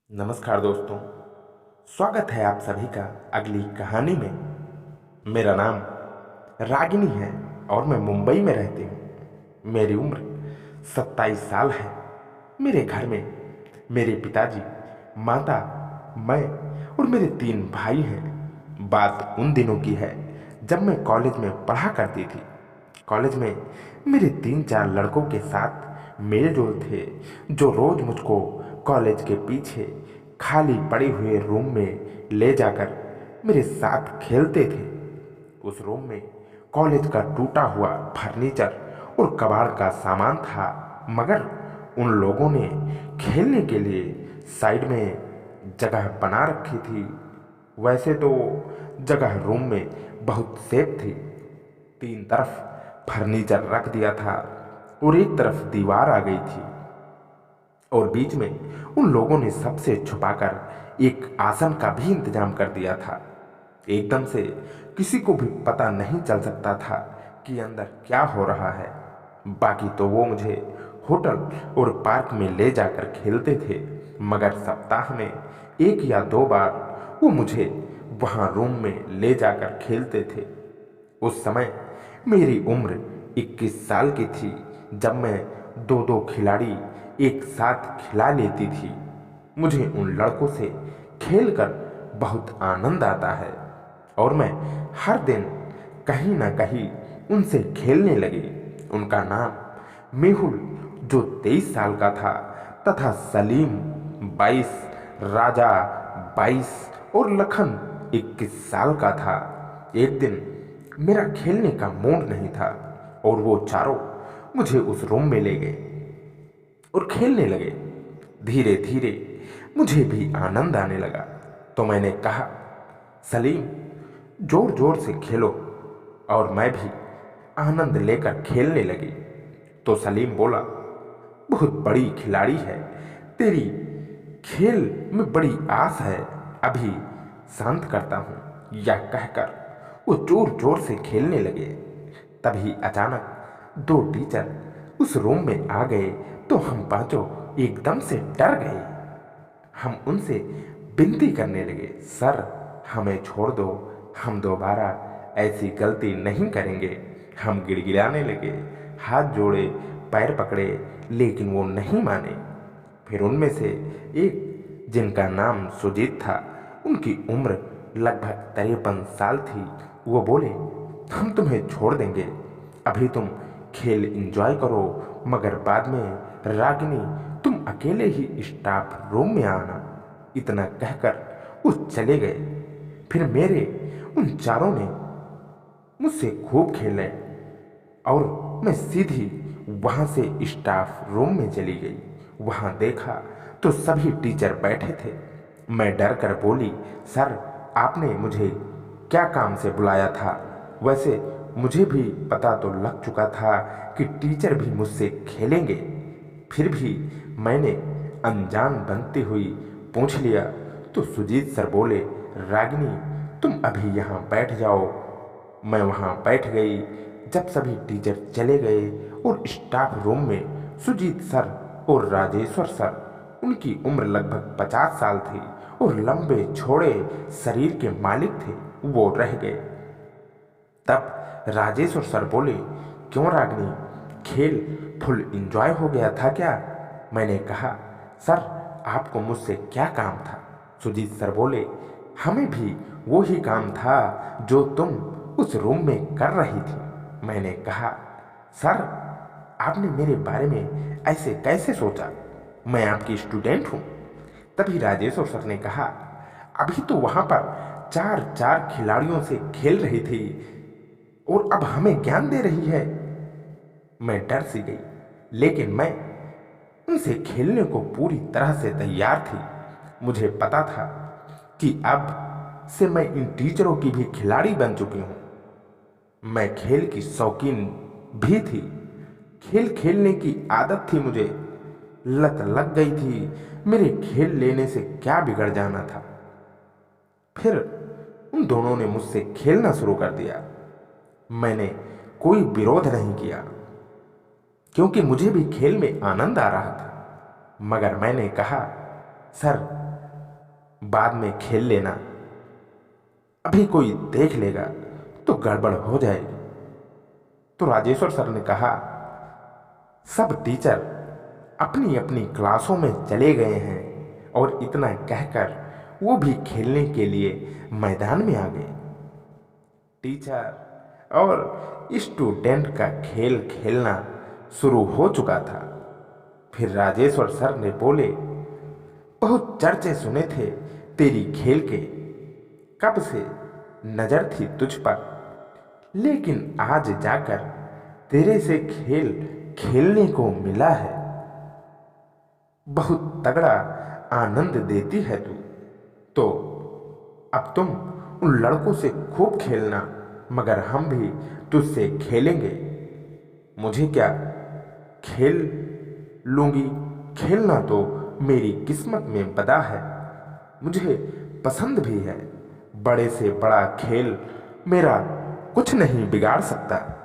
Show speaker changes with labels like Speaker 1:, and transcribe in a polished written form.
Speaker 1: नमस्कार दोस्तों। स्वागत है आप सभी का अगली कहानी में। मेरा नाम रागिनी है और मैं मुंबई में रहती हूँ। मेरी उम्र 27 साल है। मेरे घर में मेरे पिताजी, माता, मैं और मेरे 3 भाई हैं। बात उन दिनों की है जब मैं कॉलेज में पढ़ा करती थी। कॉलेज में मेरे 3-4 लड़कों के साथ मेल जोल थे जो रोज मुझको कॉलेज के पीछे खाली पड़े हुए रूम में ले जाकर मेरे साथ खेलते थे। उस रूम में कॉलेज का टूटा हुआ फर्नीचर और कबाड़ का सामान था, मगर उन लोगों ने खेलने के लिए साइड में जगह बना रखी थी। वैसे तो जगह रूम में बहुत सेफ थी। 3 तरफ फर्नीचर रख दिया था और एक तरफ दीवार आ गई थी और बीच में उन लोगों ने सबसे छुपाकर एक आसन का भी इंतजाम कर दिया था। एकदम से किसी को भी पता नहीं चल सकता था कि अंदर क्या हो रहा है। बाकी तो वो मुझे होटल और पार्क में ले जाकर खेलते थे, मगर सप्ताह में 1 या 2 बार वो मुझे वहाँ रूम में ले जाकर खेलते थे। उस समय मेरी उम्र 21 साल की थी जब मैं 2-2 खिलाड़ी एक साथ खिला लेती थी। मुझे उन लड़कों से खेलकर बहुत आनंद आता है और मैं हर दिन कहीं ना कहीं उनसे खेलने लगी। उनका नाम मेहुल जो 23 साल का था तथा सलीम 22, राजा 22 और लखन 21 साल का था। एक दिन मेरा खेलने का मूड नहीं था और वो चारों मुझे उस रूम में ले गए और खेलने लगे। धीरे धीरे मुझे भी आनंद आने लगा तो मैंने कहा, सलीम जोर जोर से खेलो, और मैं भी आनंद लेकर खेलने लगी। तो सलीम बोला, बहुत बड़ी खिलाड़ी है, तेरी खेल में बड़ी आस है, अभी शांत करता हूँ। यह कहकर वो जोर जोर से खेलने लगे। तभी अचानक 2 टीचर उस रूम में आ गए तो हम पांचों एकदम से डर गए। हम उनसे विनती करने लगे, सर हमें छोड़ दो, हम दोबारा ऐसी गलती नहीं करेंगे। हम गिड़गिड़ाने लगे, हाथ जोड़े, पैर पकड़े, लेकिन वो नहीं माने। फिर उनमें से एक, जिनका नाम सुजीत था, उनकी उम्र लगभग 53 साल थी, वो बोले, हम तुम्हें छोड़ देंगे, अभी तुम खेल एंजॉय करो, मगर बाद में रागिनी तुम अकेले ही स्टाफ रूम में आना। इतना कहकर वो चले गए। फिर मेरे उन चारों ने मुझसे खूब खेले और मैं सीधी वहाँ से स्टाफ रूम में चली गई। वहाँ देखा तो सभी टीचर बैठे थे। मैं डर कर बोली, सर आपने मुझे क्या काम से बुलाया था? वैसे मुझे भी पता तो लग चुका था कि टीचर भी मुझसे खेलेंगे, फिर भी मैंने अनजान बनती हुई पूछ लिया। तो सुजीत सर बोले, रागिनी तुम अभी यहाँ बैठ जाओ। मैं वहाँ बैठ गई। जब सभी टीचर चले गए और स्टाफ रूम में सुजीत सर और राजेश्वर सर, उनकी उम्र लगभग 50 साल थी और लंबे छोड़े शरीर के मालिक थे, वो रह गए। तब राजेश्वर सर बोले, क्यों रागिनी, खेल फुल एंजॉय हो गया था क्या? मैंने कहा, सर आपको मुझसे क्या काम था? सुजीत सर बोले, हमें भी वो ही काम था जो तुम उस रूम में कर रही थी। मैंने कहा, सर आपने मेरे बारे में ऐसे कैसे सोचा? मैं आपकी स्टूडेंट हूँ। तभी राजेश्वर सर ने कहा, अभी तो वहाँ पर 4-4 खिलाड़ियों से खेल रही थी और अब हमें ज्ञान दे रही है। मैं डर सी गई, लेकिन मैं उनसे खेलने को पूरी तरह से तैयार थी। मुझे पता था कि अब से मैं इन टीचरों की भी खिलाड़ी बन चुकी हूँ। मैं खेल की शौकीन भी थी। खेल खेलने की आदत थी मुझे, लत लग गई थी। मेरे खेल लेने से क्या बिगड़ जाना था? फिर उन दोनों ने मुझसे खेलना शुरू कर दिया। मैंने कोई विरोध नहीं किया क्योंकि मुझे भी खेल में आनंद आ रहा था, मगर मैंने कहा, सर बाद में खेल लेना, अभी कोई देख लेगा तो गड़बड़ हो जाएगी। तो राजेश्वर सर ने कहा, सब टीचर अपनी अपनी क्लासों में चले गए हैं। और इतना कहकर वो भी खेलने के लिए मैदान में आ गए। टीचर और स्टूडेंट का खेल खेलना शुरू हो चुका था। फिर राजेश्वर सर ने बोले, बहुत चर्चे सुने थे तेरी खेल के, कब से नजर थी तुझ पर, लेकिन आज जाकर तेरे से खेल खेलने को मिला है। बहुत तगड़ा आनंद देती है तू। तो अब तुम उन लड़कों से खूब खेलना, मगर हम भी तुझसे खेलेंगे। मुझे क्या, खेल लूंगी, खेलना तो मेरी किस्मत में बदा है, मुझे पसंद भी है। बड़े से बड़ा खेल मेरा कुछ नहीं बिगाड़ सकता।